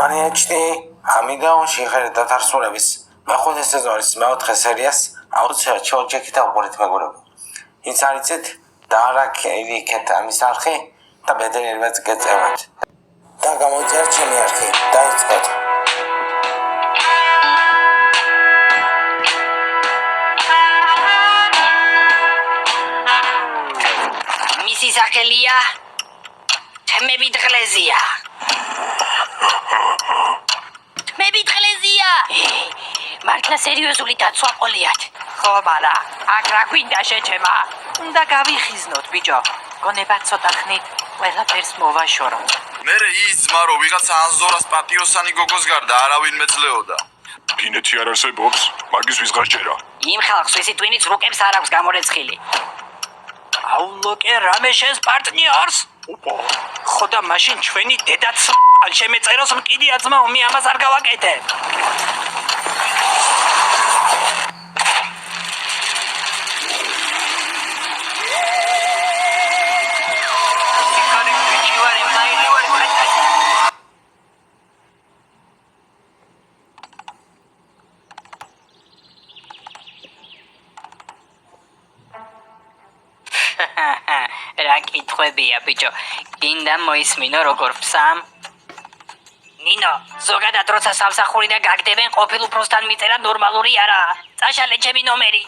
მანიაჩნი ამიდან შეხედა დათარსულების მეხუთე სეზონის მეოთხე სერიას აუცილებლად შეუჩეკით და უყურეთ მეგობრებო. ის არიცით და არა იქეთ ამის არხი და ბედერებაც გეწევათ. და გამოიწერეთ ჩემი არხი. დაიწყოთ. მისი სახელია თმები დღლეზია. მართლა სერიოზული დაცვა ყოლიათ. ხო, მარა, აქ რა გვინდა შეჩემა? უნდა გავიხიზნოთ, ბიჭო. გონება ცოტა ხნით ყველაფერს მოვაშოროთ. მერე ის ძმა რო ვიღაცა ანზორას პატიოსანი გოგოს გარდა არავინ მეძლეოდა. ფინეთი არ არსებობს, მაგის ვისღარ ჯერა. იმ ხალხს ვისი ტვინიც რუკებს არ აქვს გამორეცხილი. აულოკე რამე შენს პარტნიორს? ოპა. ხო და მაშინ ჩვენი დედაც ან შემეწეროს მკიდია ძმა ომი ამას არ გავაკეთებ. რა კითხვებია ბიჭო, გინდა მოისმინო როგორ ფსამ? ნინო, ზოგადად როცა სამსახურიდან გაგდებენ ყოფილ უფროსთან მიწერა ნორმალური არაა. წაშალე ჩემი ნომერი.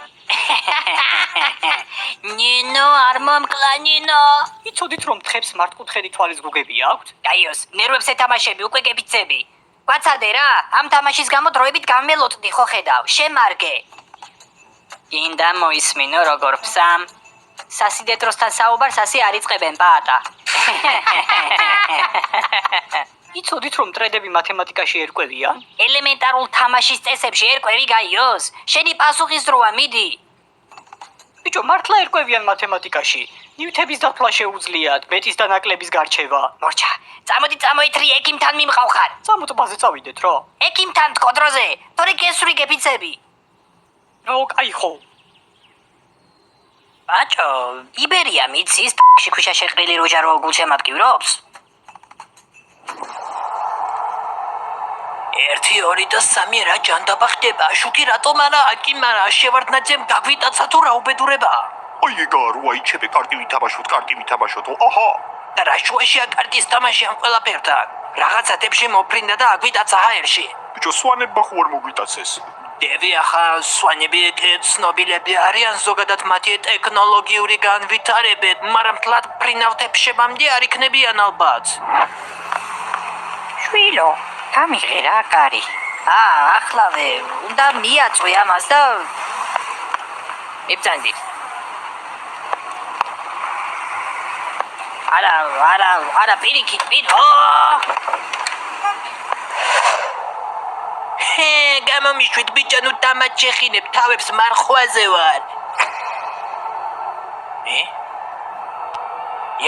ნინო, არ მომკლა ნინო. იცოდით რომ თხებს მართკუთხედი თვალის გუგები აქვთ? გაიოს, ნერვებს ეთამაშები, უკვე გებიცები. გვაცადე რა, ამ თამაშის გამო დროებით გამველოდნი ხო ხედავ, შემარგე. გინდა მოისმინო როგორ ფსამ? სასიდეტროსთან საუბარს ასე არ იწყებენ პაატა. იცოდით რომ ტრედები მათემატიკაში ერკვევიან? ელემენტარულ თამაშის წესებში ერკვევი გაიოს. შენი პასუხისდროა, მიდი. ბიჭო, მართლა ერკვევიან მათემატიკაში. ნივთების დათვლა შეუძლიათ, ბეტის და ნაკლების გარჩევა. მორჩა, წამოდი წამოითრი ექიმთან მიმყავხარ. წამოტბაზე წავიდეთ რა. ექიმთან თქოდროზე, თორე გესური გეფიცები. რა კაი ხო. ბაჭო, იბერია მიცის ფ***ში ქვიშა შეყრილი როჟა რო გულშემატკივრობს? 1 2 და 3 რა ჯანდაბა ხდება? შუქი რატომ არა? აკი მარა შევარდნაძემ გაგვიტაცა თუ რა უბედურება? აი ეგა რო აიჩები კარტი ვითამაშოთ. აჰა. და რა შუაშია კარტის თამაში ამ ყველაფერთან? რაღაცა ტიპში მოფრინდა და აგვიტაცა ჰაერში. ბიჭო, სვანებმა ხო არ მოგვიტაცეს? დევი ახლა სვანები ცნობილები არიან, ზოგადად მათი ტექნოლოგიური განვითარებით, მაგრამ თლად ფრინავთებს შემამდე არ იქნებიან ალბათ. შვილო, გამიღე რა კარი. ახლავე, უნდა მიაწვი ამას და მიბძანდი. არა, პირიქით, გამომიშვით ბიჭო, ნუ დამად შეხინებ, თავებს მარხვაზე ვარ.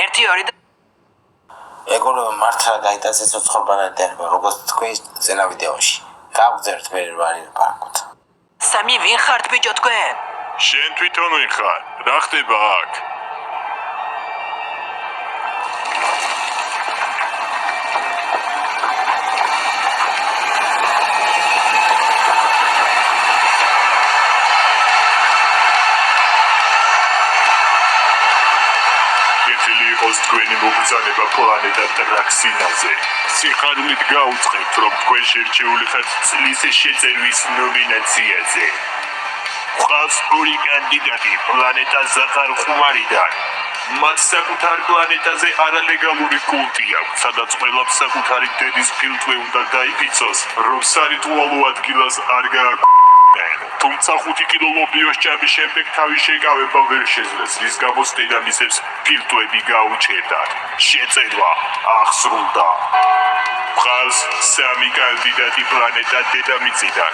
1 2 მეგობრებო, მართლა გაიტაცეთ ცოცხლბანადიანება, როგორც თქვი წინა ვიდეოში. გავგზავნეთ მე პარკოთ. 3 ვინ ხართ ბიჭო თქვენ? შენ თვითონ ვინ ხარ? რა ხდება აქ? თქვენი მოგზანება პლანეტა ტრაქსინაზე. სიხარულით გაუწყებთ, რომ თქვენ შერჩეული ხართ წლის შეწერვის ნომინაციაზე. ხალხს ორი კანდიდატი პლანეტა ზახარ ხუმარიდან. მათ საკუთარ პლანეტაზე არალეგალური კულტი აქვს, სადაც ყველამ საკუთარი დედის ფილტვე უნდა დაიფიცოს, რომ სარიტუალო ადგილას არ გააქვთ. თუმცა 5 კილოლობიოს ჭამის შემდეგ თავის შეკავება ვერ შეძლეს, რის გამოც დედამისებს ფილტვები გაუჭედათ. შეწედვა აღსრულდა. მხარს 3 კანდიდატი პლანეტა დედამიწიდან.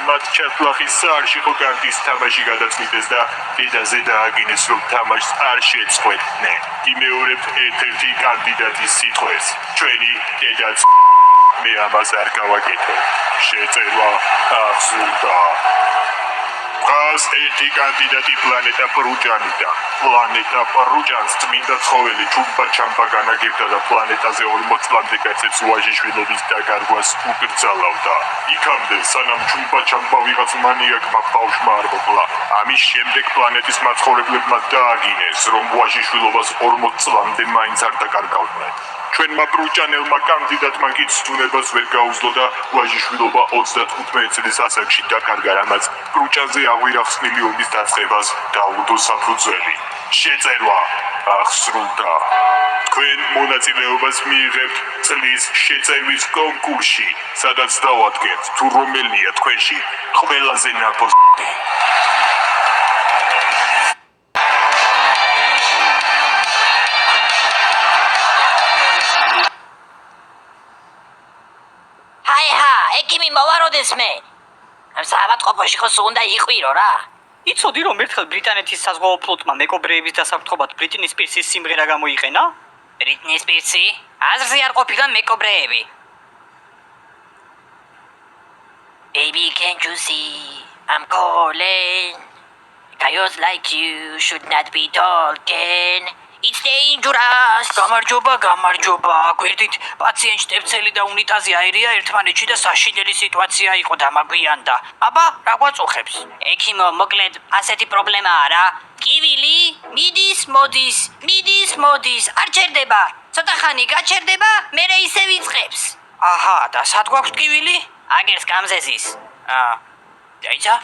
მათ ჩათვლახის საარში ხო კარტის თამაში გადაწყვიტეს და დედაზე დააგინეს, რომ თამაშს არ შეწყვეტდნენ. იმეორებთ ერთ-ერთი კანდიდატის სიტყვებს. ჩვენი დედაც მე ამას არ გავაკეთებ. შეწედვა აღსრულდა. გას ერთი კანდიდატი პლანეტა პრუჯანიდან. პლანეტა პრუჯანს წმინდა ცხოველი ჩუმპა ჩამპა განაგებდა და პლანეტაზე 40 წლამდე კაცებს ვაჟიშვილობის დაკარგვას უკრძალავდა. იქამდე სანამ ჩუმპა ჩამპა ვიღაც მანიაკმა ბავშვმა არ მოკლა. ამის შემდეგ პლანეტის მაცხოვრებლებმა დააგინეს, რომ ვაჟიშვილობას 40 წლამდე მაინც არ დაკარგავდნენ. ჩვენმა ბრუჭანელმა კანდიდატმა კი ცნობას ვერ გაუძლო და ვაჟიშვილობა 35 წლის ასაკში დაკარგა, რამაც ბრუჭანზე აღვირახსნილი ომის დაწყებას დაუდო საფუძველი. შეწერვა აღსრულდა. თქვენ მონაწილეობას მიიღებთ წლის შეწერვის კონკურსში, სადაც დავადგენთ თუ რომელია თქვენში ყველაზე ნაკოსტი. ეკიმი მოვაროდეს მე. ამ საავადმყოფოში ხო სულ უნდა იყვირო რა. იცოდი რომ ერთხელ ბრიტანეთის საზღვაო ფლოტმა მეკობრეების დასაფრთხობად ბრიტნი სპირსის სიმღერა გამოიყენა? ბრიტნი სპირსი? აზრზე არ ყოფილა მეკობრეები. Baby, can't you see I'm calling? Guys like you should not be talking. It's dangerous. გამარჯობა. გვერდით პაციენტ შტებცელი და უნიტაზი აირია ერთმანეთში და საშინელი სიტუაცია იყო დამაგვიანდა. აბა, რა გვაწუხებს? ექიმო, მოკლედ, ასეთი პრობლემაა რა. კივილი, მიდის, არ ჩერდება. ცოტა ხანი გაჩერდება, მერე ისე ვიწყებს. აჰა, და სად გვაქვს კივილი? აგერს გამზეზის. დაიცა?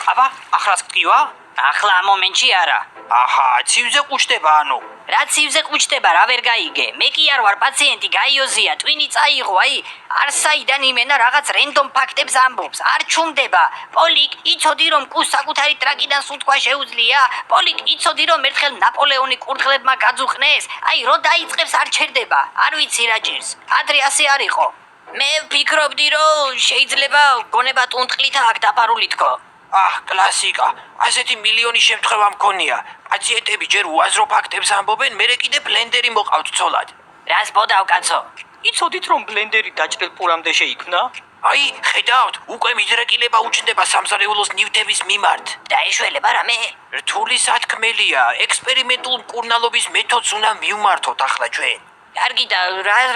აბა, ახლაც გტკივა? ახლა ამ მომენტში არა. აჰა, ცივზე ყვჭდება ანუ. რა ცივზე ყვჭდება, რა ვერ გაიგე. მე კი არ ვარ პაციენტი, გაიოზია, ტვინი წაიღო, არ საიდან იმენა რაღაც რენდომ ფაქტებს ამბობს. არ ჩუმდება. პოლიკ, იცოდი რომ კუს საკუთარი ტრაკიდან სუნთქვა შეუძლია. პოლიკ, იცოდი რომ ერთხელ ნაპოლეონი კურდღლებმა გაძუხნეს. რო დაიწყებს არ ჩერდება. არ ვიცი რა ჭირს. ადრე ასე არ იყო. მე ვფიქრობდი რომ შეიძლება გონება ტუნტყლითა აქ დაფარული თქო. კლასიკა. ასეთი მილიონი შემთხვევა მქონია. პაციენტები ჯერ უაზრო ფაქტებს ამბობენ, მერე კიდე ბლენდერი მოყავთ ცოლად. რას ბოდავ კაცო? იცოდით რომ ბლენდერი დაჭრილ პურამდე შეიქმნა? ხედავთ, უკვე მიდრეკილება უჩნდება სამზარეულოს ნივთების მიმართ. დაეშველება რამე? რთული სათქმელია, ექსპერიმენტულ მკურნალობის მეთოდს უნდა მივმართოთ ახლა ჩვენ. კარგი და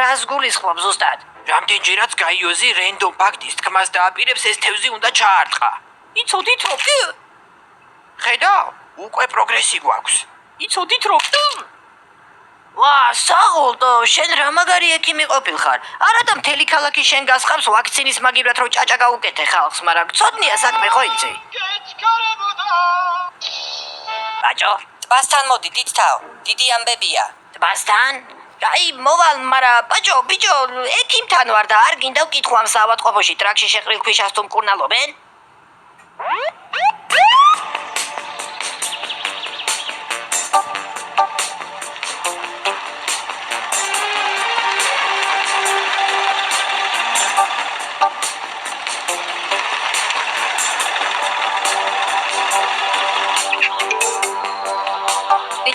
რას გულისხმობ ზუსტად? რამდენჯერაც გაიოზი რენდომ ფაქტის თქმას დააპირებს, ეს თევზი უნდა ჩაარტყა. იცოდით რომ ხედავ, უკვე პროგრესი გვაქვს. იცოდით რომ საღოლდო, შენ რა მაგარი ექიმი ყოფილხარ. არა და მთელი ქალაქი შენ გასხამს ვაქცინის მაგივრად რომ ჭაჭა გაუკეთე ხალხს, მაგრამ ცოდნია საქმე ხო იცი? ბაჭო, ტბასთან მოდი, დიდთავ, დიდი ამბებია. ტბასთან? მოვალ, მაგრამ ბიჭო, ექიმთან ვარ და არ გინდა ვკითხო ამ საავადმყოფოში ტრაქში შეყრილ ქვიშას თუ მკურნალობენ?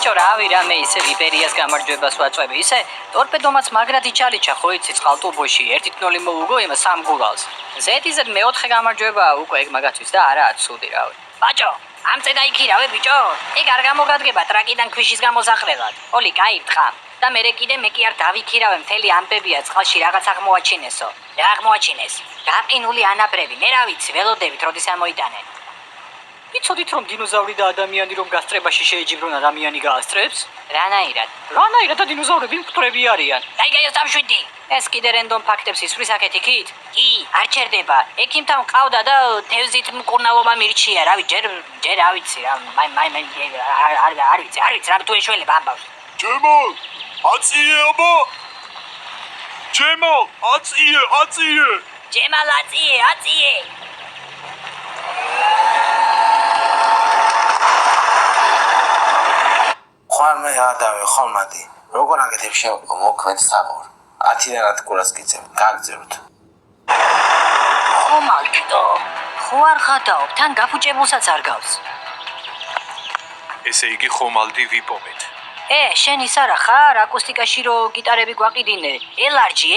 ბიჭო, რავი რამე ისე იბერიას გამარჯვებას ვაწვევი, ისე ტორპედომაც მაგრად იჩალიჩა ხო იცი წყალტუბოში 1-0 მოუგო იმ სამ გულალს. ზედიზედ მეოთხე გამარჯვებაა უკვე ეგ მაგათვის და არაა ცუდი რავი. ბაჭო, ამწე დაიქირავე ბიჭო. ეგ არ გამოგადგება ტრაკიდან ქვიშის გამოსახლელად. ოლი გაიფთხა. და მერე კიდე მე კი არ დავიქირავე, მთელი ამბებია წყალში რაღაც აღმოაჩინესო. რა აღმოაჩინეს? გაყინული ანაბრები, მე რა ვიცი, ველოდებით როდის ამოიტანენ. იცოდით რომ დინოზავრი და ადამიანი რომ გასწრებაში შეეჯიბრონ ადამიანი გაასწრებს? რანაირად? რანაირად და დინოზავრები მკვდრები არიან. გაიგაიოს დამშვიდი. ეს კიდე რენდომ ფაქტებს ისვრის აქეთ იქით? კი, არ ჩერდება. ექიმთან ყავდა და თევზით მკურნალობა მირჩია, რავი, ჯერ რა ვიცი რა, არ ვიცი, რა თუ ეშველება ამბავს. ჯემალ, აციე აბა. ჯემალ, აციე. ჯემალ, აციე. ხوارმე ადავე ხომადი როგორ აკეთებ მოქმედ საგორ 10-დან 10 კურას გიწევ გაგძეროთ ხომალდო ხო არ ხატაობ თან გაფუჭებულსაც არ გავს ესე იგი ხომალდი ვიპოვეთ შენ ის არა ხარ აკუსტიკაში რო გიტარები გვაყიდინე ელარჯი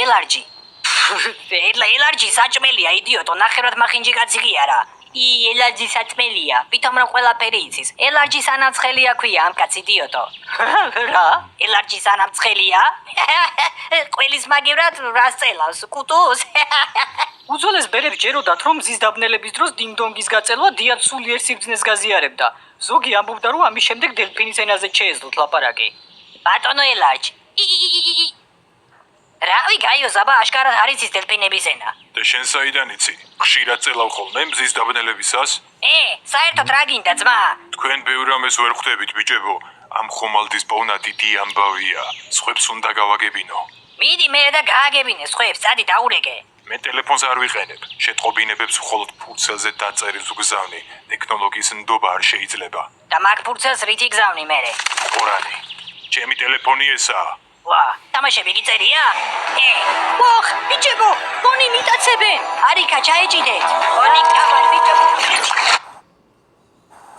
ელარჯი საჭმელია, იდიოტო, ნახევრად მახინჯი კაცი კი არა. ელარჯი საჭმელია, ვითომ რომ ყველაფერი იცის. ელარჯი სანამცხელია ქვია ამ კაც იდიოტო. რა? ელარჯი სანამცხელია? ყველის მაგევრად რას წელავს? კუტუს? უძველეს ბერებს ჯეროდათ, რომ მზის დაბნელების დროს დინგ-დონგის გაწელვა დიად სულ ერთ სიბრძნეს გაზიარებდა. ზოგი ამბობდა, რომ ამის შემდეგ დელფინის ენაზე შეეძლოთ ლაპარაკი. ბატონო ელარჯ. რავი გაიო ზაბა აშკარად არის ის დელფინების ენა. და შენ საიდან იცი? ხშირად წელავ ხოლმე მზის დაბნელებისას? საერთოდ რა გინდა ძმა? თქვენ ბევრ რამეს ვერ ხვდებით, ბიჭებო. ამ ხომალდის პოვნა დიდი ამბავია. სხვებს უნდა გავაგებინო. მიდი მე და გააგებინე სხვებს, წადი დაურეკე. მე ტელეფონს არ ვიყენებ. შეტყობინებებს მხოლოდ ფურცელზე დაწერილს ვგზავნი. ტექნოლოგიის ნდობა არ შეიძლება. და მაგ ფურცელს რითი გზავნი მერე? ყორანი. ჩემი ტელეფონი ესაა. ვა, თამაშები გიწერია? ოხ, ბიჭებო, გონი მიტაცებენ. არიქა ჩაეჭიდეთ. გონი კაბარ ბიჭო.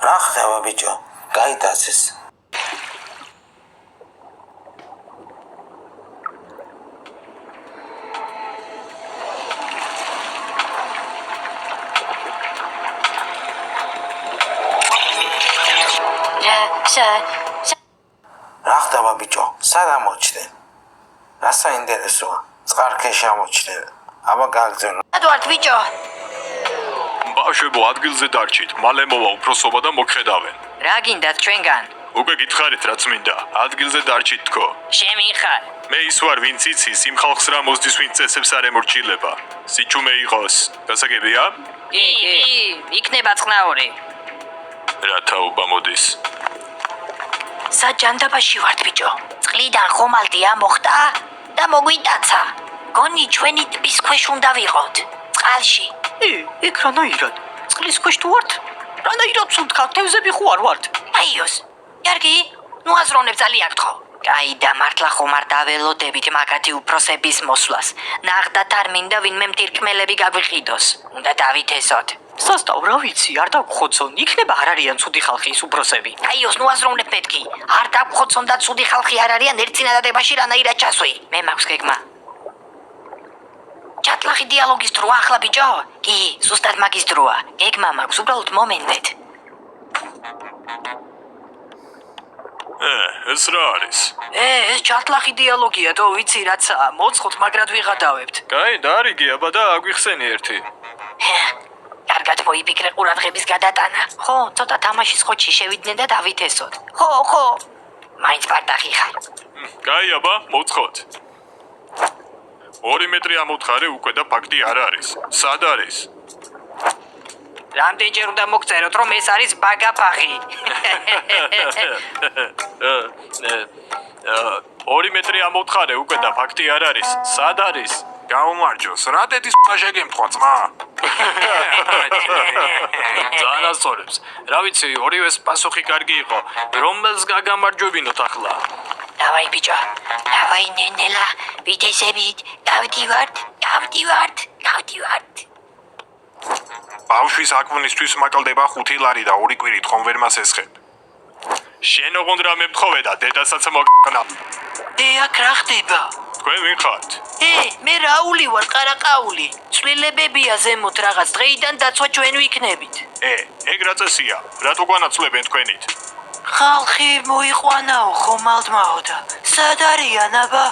რა ხდება ბიჭო? გაიტაცეს. რა ხდება ბიჭო? სად ამოჩნდნენ? რა საინტერესოა? წყარქეში ამოჩნდნენ. აბა გაგზავნო. ადვარდ ბიჭო. ბავშვებო, ადგილზე დარჩით. მალე მოვა უფროსობა და მოგხედავენ. რა გინდათ ჩვენგან? უკვე გითხარით რაც მინდა. ადგილზე დარჩით თქო. შემიხარ. მე ის ვარ, ვინც იცის იმ ხალხს რა მოსდის, ვინც წესებს არ ემორჩილება. სიჩუმე იყოს. გასაგებია? იქნება წყნაური. რა თაობა მოდის? საჯანდაბაში ვართ ბიჭო. წყლიდან ხომალდი ამოხტა და მოგვიტაცა. გონი ჩვენი ტბის ქვეშ უნდა ვიყოთ. წყალში. იქ რანაირად? წყლის ქვეშ თუ ვართ? რანაირად სუნთქავ, თევზები ხო არ ვართ? აიოს. კარგი, ნუ აზროვნებ ძალიან გთხოვ. კაი და მართლა ხომ არ დაველოდებით მაგათი უფროსების მოსვლას. ნახდათ არ მინდა ვინმე მტირკმელები გაგვიყიდოს. უნდა დავითესოთ. სასტავ რა ვიცი, არ დაგხოცონ, იქნება არ არიან ცუდი ხალხი ის უფროსები. აიოს, ნუ აზროვნებ მეთქი. არ დაგხოცონ და ცუდი ხალხი არ არიან ერთ წინადადებაში რანაირად ჩასვი. მე მაქვს გეგმა. ჩატლახი დიალოგის დროა ახლა ბიჭო? კი, ზუსტად მაგის დროა. გეგმა მაქვს, უბრალოდ მომენტეთ. ეს რა არის? ეს ჩატლახი დიალოგია, თო ვიცი რაცა, მოწყოთ მაგრად ვიღადავებთ. კაი, დარიგი, აბა და აგვიხსენი ერთი. კარგად მოიფიქრე ყურადღების გადატანა. ხო, ცოტა თამაშის ხოჩი შევიდნენ და დავითესოთ. ხო. მაინც პარტახი ხარ. კაი, აბა, მოწყოთ. 2 მეტრი ამოთხარე უკვე და ფაქტი არ არის. სად არის? რამდენჯერ უნდა მოგწეროთ, რომ ეს არის ბაგაფაღი. 2 მეტრი ამოთხარე უკვე და ფაქტი არ არის. სად არის? გაუმარჯოს, რა დედის შეგემთხვა ძმა? ძალიან ასწორებს. რა ვიცი, ორივეს პასუხი კარგი იყო. რომელს გაგამარჯვებინოთ ახლა? დავაი ბიჭო, დავაი ნენელა, ვიტესებით, გავდივართ. ბავშვის აკვნისთვის მაკლდება 5 ლარი და 2 კვირით ხომ ვერ მას ესხებ. შენ ოღონდ რა მემთხოვე და დედასაც მოკნა. აქ რა ხდება? თქვენ ვინ ხართ? მე რაული ვარ, ყარაყაული. ცვლილებებია ზემოთ რაღაც დღეიდან დაცვა ჩვენ ვიქნებით. ეგ რა წესია? რატო განაცვლებენ თქვენით? ხალხი მოიყვანაო ხომალდმაო და სად არიან აბა?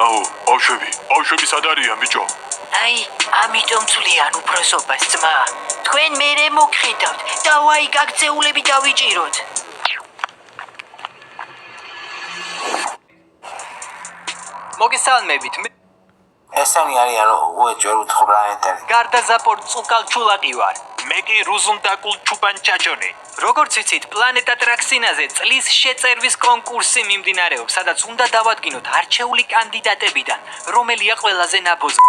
აუ, ბავშვები სად არიან ბიჭო? აი, ამიტომ ცვლიან უფროსობას ძმა. თქვენ მერე მოგხედავთ და ვაი გაგწეულები დავიჭიროთ. მოგესალმებით. ესენი არიან უეჭვერ უთხრანეთები. გარდა ზაპორ წუკალ ჩულაყი ვარ. მე კი რუზუნდაკულ ჩუბან ჩაჭონი. როგორც ვიცით, პლანეტა ტრაქსინაზე წლის შეწერვის კონკურსი მიმდინარეობს, სადაც უნდა დავადგინოთ არჩეული კანდიდატებიდან, რომელია ყველაზე ნაბოზი.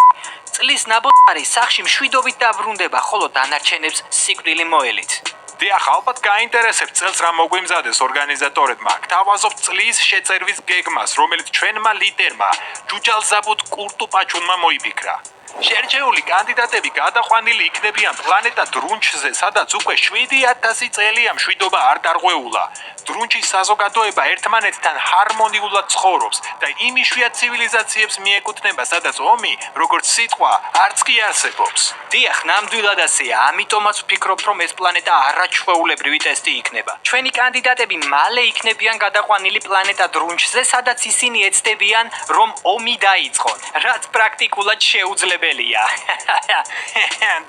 წლის ნაბოზარი სახში მშვიდობით დაბრუნდება, ხოლო დანარჩენებს სიკვდილი მოელით. დიახ, ალბათ გაინტერესებს წელს რა მოგვიმზადეს ორგანიზატორებმა. გთავაზობთ წლის შეწერვის გეგმას, რომელიც ჩვენმა ლიდერმა ჯუჯალზაბუდ კურტუპაჩუნმა მოიფიქრა. შერჩეული კანდიდატები გადაყვანილი იქნებიან პლანეტა დრუნჩზე, სადაც უკვე 7000 წელია მშვიდობა არ დარღვეულა. დრუნჩის საზოგადოება ერთმანეთთან ჰარმონიულად ცხოვრობს და იმ იშვიათ ცივილიზაციებს მიეკუთვნება, სადაც ომი, როგორც სიტყვა, არც კი არსებობს. დიახ, ნამდვილად ასეა, ამიტომაც ვფიქრობ, რომ ეს პლანეტა არაჩვეულებრივი ტესტი იქნება. ჩვენი კანდიდატები მალე იქნებიან გადაყვანილი პლანეტა დრუნჩზე, სადაც ისინი ეცდებიან, რომ ომი დაიწყონ, რაც პრაქტიკულად შეუძლებელია.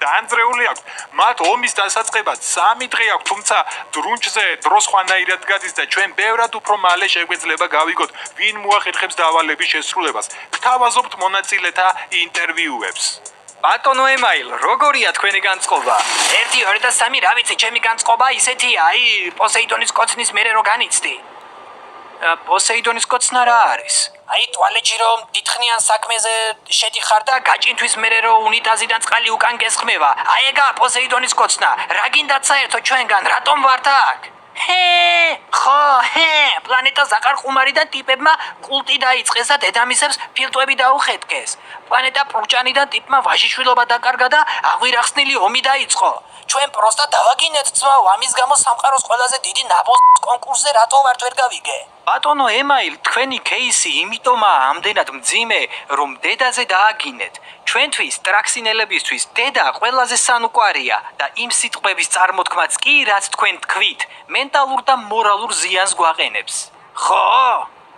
დაანძრეული აქვს. მათ ომის დასაწყებად 3 დღე აქვს, თუმცა დრუნჩზე დროს ხვანაირად გადის და ჩვენ ბევრად უფრო მალე შეგვეძლება გავიგოთ, ვინ მოახერხებს დავალების შესრულებას. გთავაზობთ მონაწილეთა ინტერვიუებს. ბატონო ემაილ, როგორია თქვენი განწყობა? 1 2 და 3, რა ვიცი, ჩემი განწყობა ისეთია, პოსეიდონის კოცნის მერე რო განიცდი. პოსეიდონის კოცნა რა არის? ტუალეტში რომ დიდხნიან საქმეზე შედიხარ და გაჭინთვის მერე რო უნიტაზიდან წყალი უკან გესხმევა. ეგა პოსეიდონის კოცნა. რა გინდათ საერთოდ ჩვენგან, რატომ ვართ აქ? პლანეტა ზაყარყუმარიდან ტიპებმა კულტი დაიწყეს და დედამისებს ფილტვები დაუხეთკეს. პლანეტა პრუჭანიდან ტიპმა ვაჟიშვილობა დაკარგა და აღვირახსნილი ომი დაიწყო. ჩვენ პროსტა დავაგინეთ ძმაო, ამის გამო სამყაროს ყველაზე დიდი ნაბოს კონკურსზე რატო ვართ ვერ გავიგე? ბატონო ემაილ, თქვენი кейსი იმიტომაა ამდენად მძიმე, რომ დედაზე დააგინეთ. ჩვენთვის, ტრაქსინელებისთვის, დედა ყველაზე სანუკვარია და იმ სიტყვების წარმოთქმაც კი, რაც თქვენ თქვით, მენტალურ და მორალურ ზიანს გვაყენებს.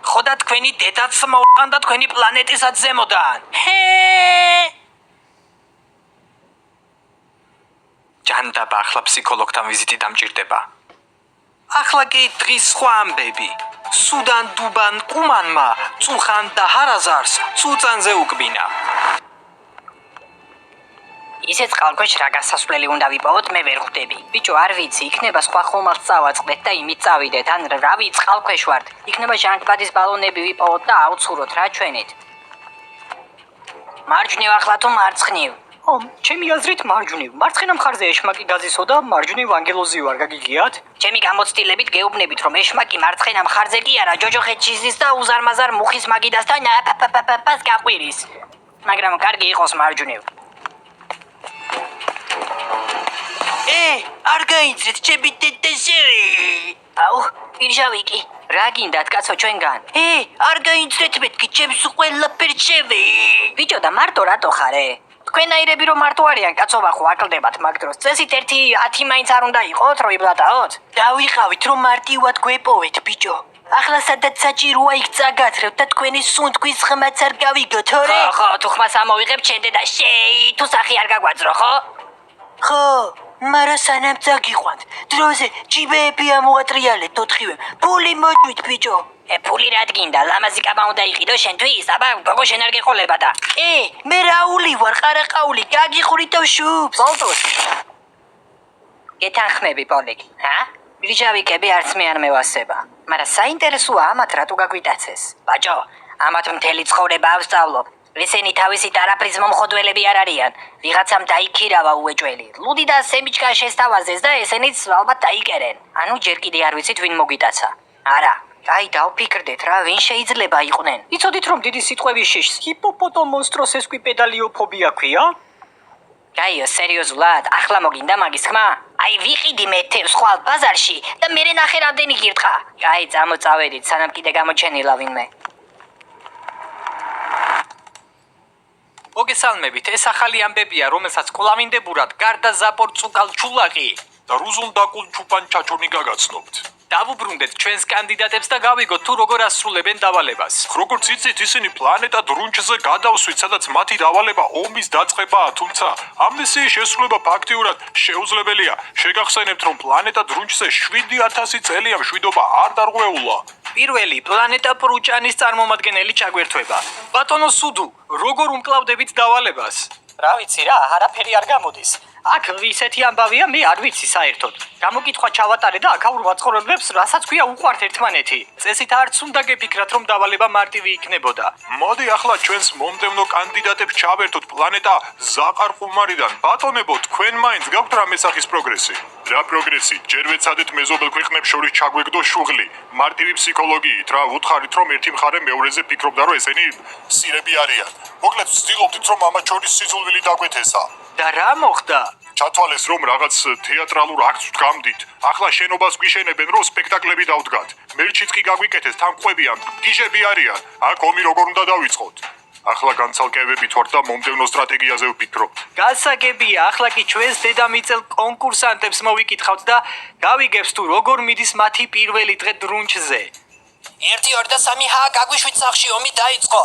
ხო და თქვენი დედაც მოუყანდა თქვენი პლანეტისაც ზემოდან. ჯანდაბა, ახლა ფსიქოლოგთან ვიზიტი დამჭირდება. ახლა კი დღის სხვა ამბები. სუდან დუბან კუმანმა წუხან და ჰარაზარს წუწანზე უკბინა. ისე წყალქვეშ რა გასასვლელი უნდა ვიპოვოთ, მე ვერ ხვდები. ბიჭო, არ ვიცი, იქნება სხვა ხომალდს წავაწყდეთ და იმით წავიდეთ, ან რავი, წყალქვეშ ვართ. იქნება ჟანგბადის ბალონები ვიპოვოთ და ავცუროთ რა ჩვენით. მარჯვნივ ახლა თუ მარცხნივ? ჩემი აზრით მარჯვნივ. მარცხენა მხარზე ეშმაკი გაზისო და მარჯვნივ ანგელოზი ვარ, გაგიგიათ? ჩემი გამოცდილებით გეუბნებით, რომ ეშმაკი მარცხენა მხარზე კი არა, ჯოჯოხეთში ზის და უზარმაზარ მუხის მაგიდასთან პას გაყვირის. მაგრამ კარგი იყოს მარჯვნივ. არ გაიცრეთ, ჩემი დედაშერი. აუ, პირჟავი კი. რა გინდათ, კაცო, ჩვენგან? არ გაიცრეთ მეთქი, ჩემს ყველაფერს შევე. ბიჭო და მარტო რატო ხარე? თქვენაირები რომ მარტო არიან, კაცობა ხო აკლდებათ მაგ დროს. წესით 1-10 მაინც არ უნდა იყოთ, რო იბლატაოთ? დავიყავით, რომ მარტივად გვეპოვეთ, ბიჭო. ახლა სადაც საჭიროა იქ წაგათრევთ და თქვენი სუნთქვის ხმაც არ გავიგოთ, ორე? ხო, თუ ხმას ამოვიღებ, შენ დედა თუ სახი არ გაგვაძრო, ხო? ხო, მარა სანამ წაგიყვანთ, დროზე ჯიბეები ამოატრიალეთ ოთხივემ. ფული მოჭვით, ბიჭო. ფული რა გინდა, ლამაზი კაბა უნდა იყიდო შენთვის, აბა გოგო შენ არ გეყოლება და. მე რაული ვარ, ყარაყაული, გაგიხურითო შუბს. ბოლტოს. გეთანხმები, პოლიკ, ბრიჟავიკები არც მე არ მევასება. მაგრამ საინტერესოა ამათ რატო გაგვიტაცეს. ბაჭო, ამათ მთელი ცხოვრება ავსწავლობ. ესენი თავისი არაფრის მომხოდველები არ არიან. ვიღაცამ დაიქირავა უეჭველი. ლუდი და სემიჩკა შესთავაზეს და ესენიც ალბათ დაიკერენ. ანუ ჯერ კიდე არ ვიცით ვინ მოგიტაცა. არა. დავფიქრდეთ რა, ვინ შეიძლება იყვნენ. იცოდით რომ დიდი სიტყვების შეშს ჰიპოპოტომონსტროს ესკვიპედალიოფობია ქვია? გაიო, სერიოზულად, ახლა მოგინდა მაგის ხმა? ვიყიდი მე თევს ხვალ ბაზარში და მერე ნახე რამდენი გირთხა. წამოწავედით, სანამ კიდე გამოჩენილა ვინმე. მოგესალმებით, ეს ახალი ამბებია, რომელსაც კვლავინდებურად გარდა ზაპორწუკალ ჩულაყი და რუზულ დაკულ ჩუპან ჩაჩონი გაგაცნობთ. დავუბრუნდეთ ჩვენს კანდიდატებს და გავიგოთ თუ როგორ ასრულებენ დავალებას. როგორც იცით, ისინი პლანეტა დრუნჩზე გადავსვით, სადაც მათი დავალება ომის დაწყებაა, თუმცა ამნესიის შესრულება ფაქტიურად შეუძლებელია. შეგახსენებთ, რომ პლანეტა დრუნჩზე 7000 წელია მშვიდობა არ დარღვეულა. პირველი პლანეტა პრუჭანის წარმომადგენელი ჩაგვერთვება. ბატონო სუდუ, როგორ უმკლავდებით დავალებას? რა ვიცი რა, არაფერი არ გამოდის. აქ ისეთი ამბავია, მე არ ვიცი საერთოდ. გამოკითხვა ჩავატარე და აქაურ მაცხოვრებლებს რასაც ქვია უყვართ ერთმანეთი. წესით არც უნდა გეფიქრათ, რომ დავალება მარტივი იქნებოდა. მოდი ახლა ჩვენს მომდევნო კანდიდატებს ჩავერთოთ პლანეტა ზაყარყუმარიდან. ბატონებო, თქვენ მაინც გაქვთ რა მესახის პროგრესი? რა პროგრესი, ჯერ ვეცადეთ მეზობელ ქვეყნებს შორის ჩაგვეგდო შუღლი, მარტივი ფსიქოლოგიით, რა უთხარით რომ ერთი მხარე მეორეზე ფიქრობდა რომ ესენი სირები არიან. მოკლედ ვცდილობდით რომ ამათ შორის სიძულვილი დაგვეთესა. და რა მოხდა? ჩათვალეს რომ რაღაც თეატრალურ აქტს ვდგამდით. ახლა შენობას გვიშენებენ რომ სპექტაკლები დავდგათ. მელჩიც კი გაგვიკეთეს თანხმები ან გიჟები არიან. აქ ომი როგორ უნდა დავიწყოთ? ახლა განცალკევებით ვართ და მომდევნო სტრატეგიაზე ვფიქრობთ. გასაგებია, ახლა კი ჩვენს დედამიწელ კონკურსანტებს მოვიკითხავთ და გავიგებთ თუ როგორ მიდის მათი პირველი დღე დრუნჩზე. 1 2 3 ჰა გაგვიშვით სახში ომი დაიწყო.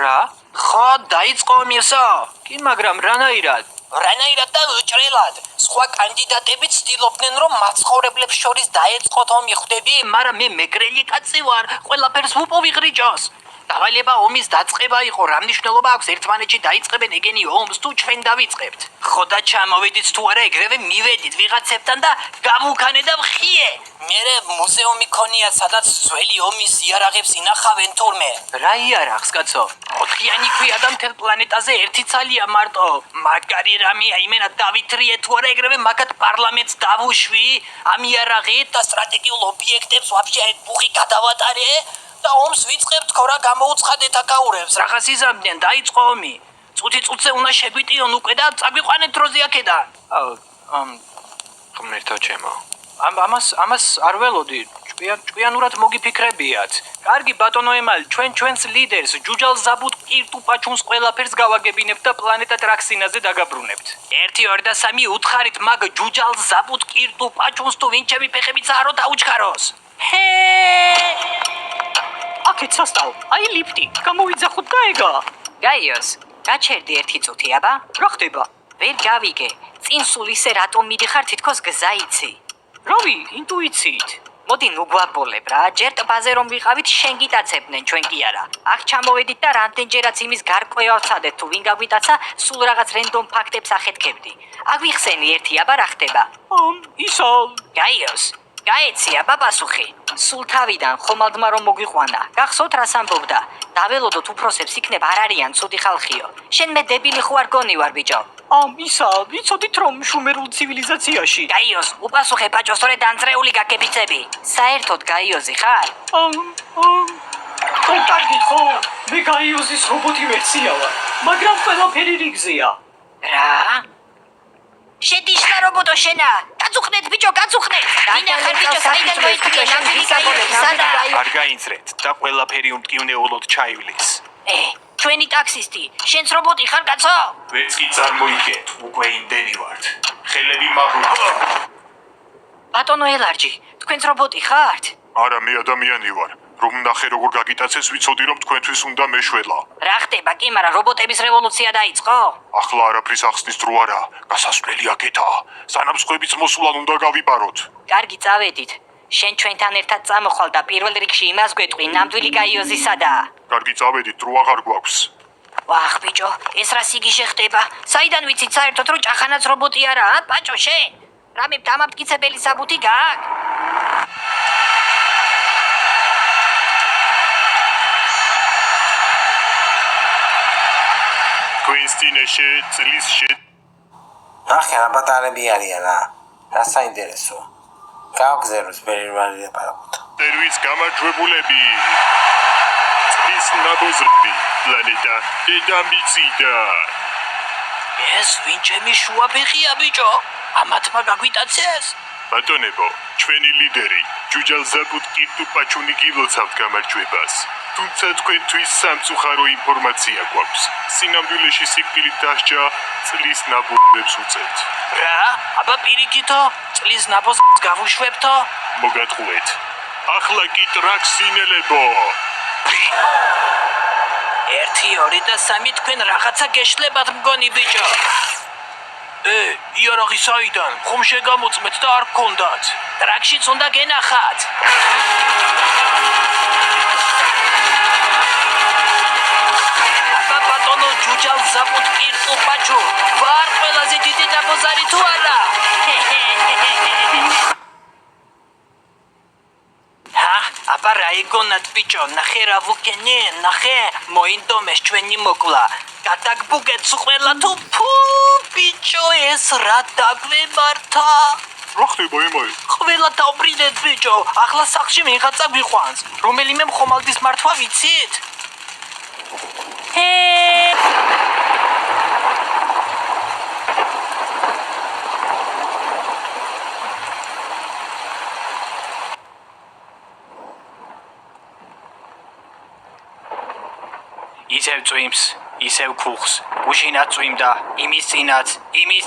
რა? ხო, დაიწყო ომისო. კი, მაგრამ რანაირად? რანაირად და უჭრელად. სხვა კანდიდატებიც ცდილობდნენ რომ მაცხოვრებლებს შორის დაეწყოთ ომი, ხვდები? მაგრამ მე მეგრელი კაცი ვარ, ყველაფერს ვუპოვიღრიჯოს. დავალება ომის დაწყება იყო, რა მნიშვნელობა აქვს ერთმანეთში დაიწყებენ ეგენი ომს თუ ჩვენ დავიწყებთ? ხო და ჩამოვედით თუ არა ეგრევე მივედით ვიღაცებთან და გავუქანე და ვხიე. მერე მუზეუმი ქონია, სადაც ძველი ომის იარაღებს ინახავენ თურმე. რა იარაღს, კაცო? 4-იანი ქვია და მთელ პლანეტაზე ერთი ცალია მარტო. მაგარი რამეა, იმენა დავითრიე თუ არა ეგრევე მაგათ პარლამენტს დავუშვი, ამ იარაღით და სტრატეგიულ ობიექტებს ვაფშე ბუხი გადავატარე და ომს ვიწყებთ ქორა გამოუცხადეთ აკაურებს. რაღაც იზამდნენ, დაიწყო ომი. წუთი-წუთზე უნდა შეგვიტიონ უკვე და წაგვიყვანეთ დროზე აქედან. ღმერთო ჩემო. ამას არ ველოდი. ჭკვიანურად მოგიფიქრებიათ. კარგი ბატონო ემალი, ჩვენს ლიდერს ჯუჯალ ზაბუტ კირტუპაჩუნს ყველაფერს გავაგებინებთ და პლანეტა ტრაქსინაზე დაგაბრუნებთ. 1 2 და 3 უთხარით მაგ ჯუჯალ ზაბუტ კირტუპაჩუნს თუ ვინჩები ფეხებით საარო დაუჩქაროს. აქეთ სასტავ, აი ლიფტი, გამოვიძახოთ და ეგა. გაიოს, გაჩერდი ერთი წუთი, აბა? რა ხდება? ვერ გავიგე. წინ სულ ისე რატომ მიდიხარ თითქოს გზა იცი? რავი, ინტუიციით. მოდი ნუ გვაბოლებ რა, ჯერ ტბაზე რომ ვიყავით შენ გიტაცებდნენ, ჩვენ კი არა. აქ ჩამოვედით და რამდენჯერაც იმის გარკვევა ვცადეთ თუ ვინ გაგვიტაცა, სულ რაღაც რენდომ ფაქტებს ახეთქებდი. აგვიხსენი ერთი, აბა რა ხდება? ისა. გაიოს. გაეცია პაპასუხი. სულ თავიდან ხომალდმა რომ მოგვიყვანა. გახსოვთ რას ამბობდა? დაველოდოთ უფროსებს იქნებ არ არიან ცუდი ხალხიო. შენ მე დებილი ხო არ გონი ვარ ბიჭო. ისა, ვიცოდით რომ შუმერულ ცივილიზაციაში. გაიოს, უპასუხე ბაჭო, სწორედ დამწრეული გაკებიცები. საერთოდ გაიოზი ხარ? კარგით ხო, მე გაიოზის რობოტი ვერსია ვარ, მაგრამ ყველაფერი რიგზეა. რა? შედიშლა რობოტო შენა. გაწუხნეთ ბიჭო, გაწუხნეთ. ვინახარ ბიჭო, საიდან მოიწვიე ნამდვილი გაიოზი სადა? არ გაინცრეთ და ყველაფერი უმტკივნეულოდ ჩაივლის. ჩვენი ტაქსისტი, შენც რობოტი ხარ კაცო? ვერც კი წარმოიდგენთ, უკვე იმდენი ვართ. ხელები მაღლა. ბატონო ელარჯი, თქვენც რობოტი ხართ? არა, მე ადამიანი ვარ. რომ ნახე როგორ გაგიტაცეს, ვიცოდი რომ თქვენთვის უნდა მეშველა. რა ხდება კი, მაგრამ რობოტების რევოლუცია დაიწყო? ახლა არაფრის ახსნის დრო არა, გასასვლელი აქეთაა. სანამ სხვებიც მოსულან უნდა გავიპაროთ. კარგი, წავედით. შენ ჩვენთან ერთად წამოხვალ და პირველ რიგში იმას გვეტყვი, ნამდვილი გაიოზი სადაა? კარგი, წავედით, დრო აღარ გვაქვს. ვახ ბიჭო, ეს რა სიგიჟე ხდება? საიდან ვიცით საერთოდ რომ ჭახანაც რობოტი არაა, ბაჭო შენ? რამე დამამტკიცებელი საბუთი გააქვს? ქვესტინეშე წლის ნახე რა ბატარები არიან რა. რა საინტერესოა. გავგზავნოს პერივარი ლაპარაკოთ. სერვის გამარჯვებულები. წლის ნაბოზრები. პლანეტა დედამიწიდან. ეს ვინჩემი შუაფეხია ბიჭო. ამათმა გაგვიტაცეს? ბატონებო, ჩვენი ლიდერი ჯუჯალ ზაბუტ კირტუპაჩუნი გილოცავთ გამარჯვებას. თუმცა თქვენთვის სამწუხარო ინფორმაცია გვაქვს. სინამდვილეში სიკვდილით დასჯა წლის ნაბოზრებს უწევთ. რა? აბა პირიქითო, წლის ნაბოზრებს გავუშვებთო? მოგატყუეთ. ახლა კი ტრაქსინელებო. 1 2 და 3 თქვენ რაღაცა გეშლებათ მგონი ბიჭო. იარაღი საიდან? ხომ შეგამოწმეთ და არ გქონდათ. ტრაქშიც უნდა გენახათ. ბატონო ჯუჯალ ზაბუტ კირტუპაჩუ, ვარ ყველაზე დიდი ნაბოზარი თუ არა? აბა რა ეგონათ ბიჭო, ნახე რა ვუგენი, ნახე, მოინდომეს ჩვენი მოკლა. გადაგბუგეთ ყველა თუ ფუ ბიჭო ეს რა დაგვემართა. რა ხდება იმაი? ყველა დავბრინეთ ბიჭო, ახლა სახში ვიღაცა გვიყვანს. რომელიმე მხომალდის მართვა ვიცით? ისევ წვიმს, ისევ ქუხს, უშინაც წვიმდა, იმის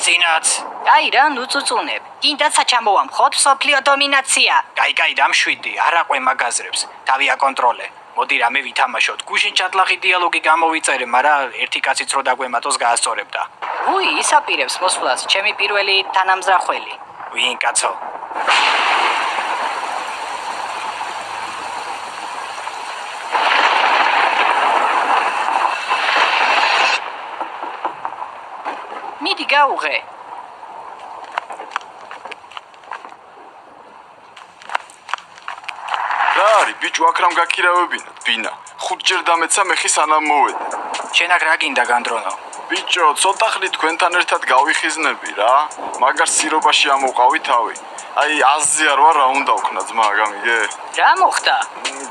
წინაც. აი რა, ნუ წუწუნებ. გინდა საჩამოვამხოთ სოფლიო დომინაცია. კაი, დამშვიდი, არ აყვე მაგაზრებს, თავი აკონტროლე. მოდი რამე ვითამაშოთ. გუშინ ჩატლახი დიალოგი გამოვიწერე, მაგრამ ერთი კაციც რო დაგვემატოს გაასწორებდა. ვუი, ისაპირებს მოსვლას, ჩემი პირველი თანამზრახველი. ვინ კაცო? მიდი გაუღე. რა არის ბიჭო აქ რამ გაქირავებინათ ბინა 5 ჯერ დამეცა მეხი სანამ მოვედი შენ აქ რა გინდა განდრონო? ბიჭო ცოტა ხნით თქვენთან ერთად გავიხიზნები რა მაგარ სირობაში ამოვყავი თავი აი 100-ზე არ ვარ რა უნდა ვქნა ძმა გამიგე რა მოხდა?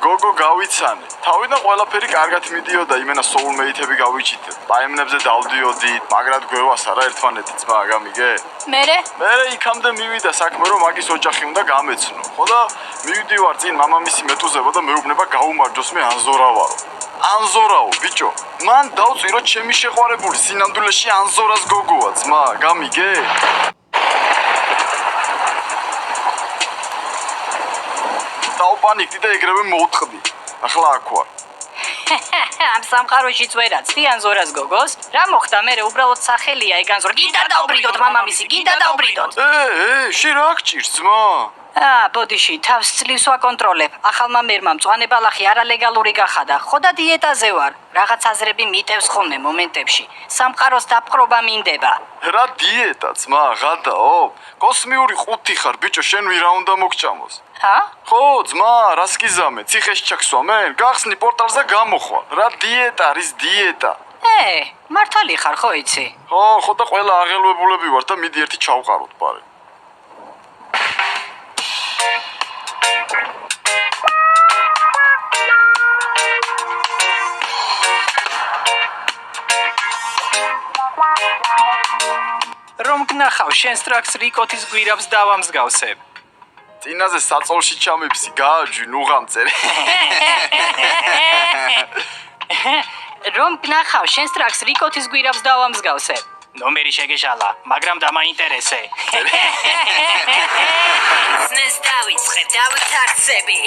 გოგო გავიცანე თავიდან ყველაფერი კარგად მიდიოდა იმენა soulmate-ები გავიჩიტეთ პაემნებზე დავდიოდით მაგრად გვევას არა ერთმანეთი ძმა გამიგე მერე? მერე იქამდე მივიდა საქმე რომ მაგის ოჯახი უნდა გამეცნო ხო და მივდივარ წინ მამამისი მეტუზება და მეუბნება გაუმარჯოს მე ანზორაო ბიჭო მან დავწირო ჩემი შეყვარებული სინამდვილეში ანზორას გოგოა ძმა გამიგე დავპანიკდი და ეგრევე მოვთყდი ახლა აქ ვარ ამ სამყაროშიც ვერ აცდი ანზორას გოგოს? რა მოხდა მერე უბრალოდ სახელია ეგ ანზორა. გინდა დავბრიდოთ მამამისი, გინდა დავბრიდოთ. შენ რა გჭირს ძმა ბოდიში, თავს წლივს ვაკონტროლებ. ახალმა მერმა მწვანე-ბალახი არალეგალური გახადა. ხო და დიეტაზე ვარ. რაღაც აზრები მიტევს ხოლმე მომენტებში. სამყაროს დაპყრობა მინდება. რა დიეტა ძმა ღადაო კოსმიური 5 ხარ ბიჭო შენ ვირა უნდა მოგჭამოს ჰა? ხო ძმა რას გიზამე ციხეში ჩაქსვამენ გახსნი პორტალზე გამოხვალ რა დიეტა არის დიეტა მართალი ხარ ხო იცი? ხო და ყველა აღელვებულები ვარ და მიდი ერთი ჩავყაროთ პარე რომ გნახავ შენ სტრაქს რიკოთის გვირაბს დავამსგავსებ წინაზე საწოლში ჩამიფსი გააჯვი ნუღამწერ რომ გნახავ შენ სტრაქს რიკოთის გვირაბს დავამსგავსებ ნომერი შეგეშალა მაგრამ დამაინტერესე ბიზნეს დავიწყე დავითარცები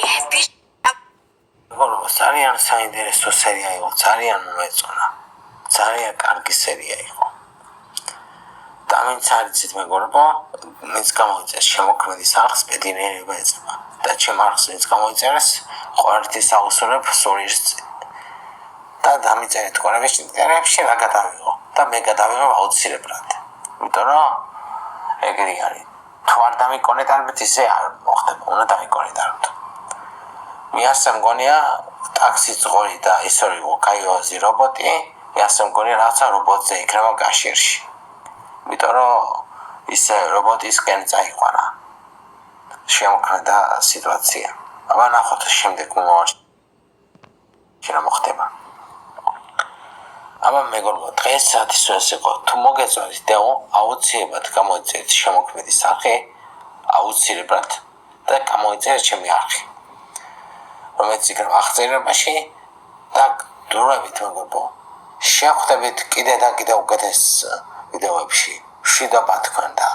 ძალიან საინტერესო სერია იყო ძალიან მომეწონა ძალიან კარგი სერია იყო და ვინც არიცით მეგობრებო ვინც გამოიწერეს შემოქმედის არხს ბედნიერება ეწევა და ჩემ არხს ვინც გამოიწერეს ყოველთვის საუსურებ სურიჟს და დამიწერეთ ყურების ინტერნეტში რა გადავიღო და მე გადავიღო აუცილებლად იმიტომ რომ ეგრე არის თუ არ დამიკონეთ ალბათ ისე არ მოხდება უნდა დამიკონეთ მე ასე მგონია ტაქსი წღორი და ისე იყო კაიოზი რობოტი მე ასე მგონია რაცა რობოტზე იქნება კაშერში იმიტომ რომ ისე რობოტისკენ წაიყვანა შემოქმედა სიტუაცია აბა ნახოთ შემდეგ რა მოხდება აბა მეგობრებო დღეს საათის ეს იყო თუ მოგეწონით და აუცილებლად გამოიწერეთ შემოქმედის არხი აუცილებლად და გამოიწერეთ ჩემი არხი რომელიც იქნება აღწერებაში და დურებით მეგობრებო შეხვდებით კიდე და კიდე უკეთეს ვიდეოებში მშვიდობა თქვენ და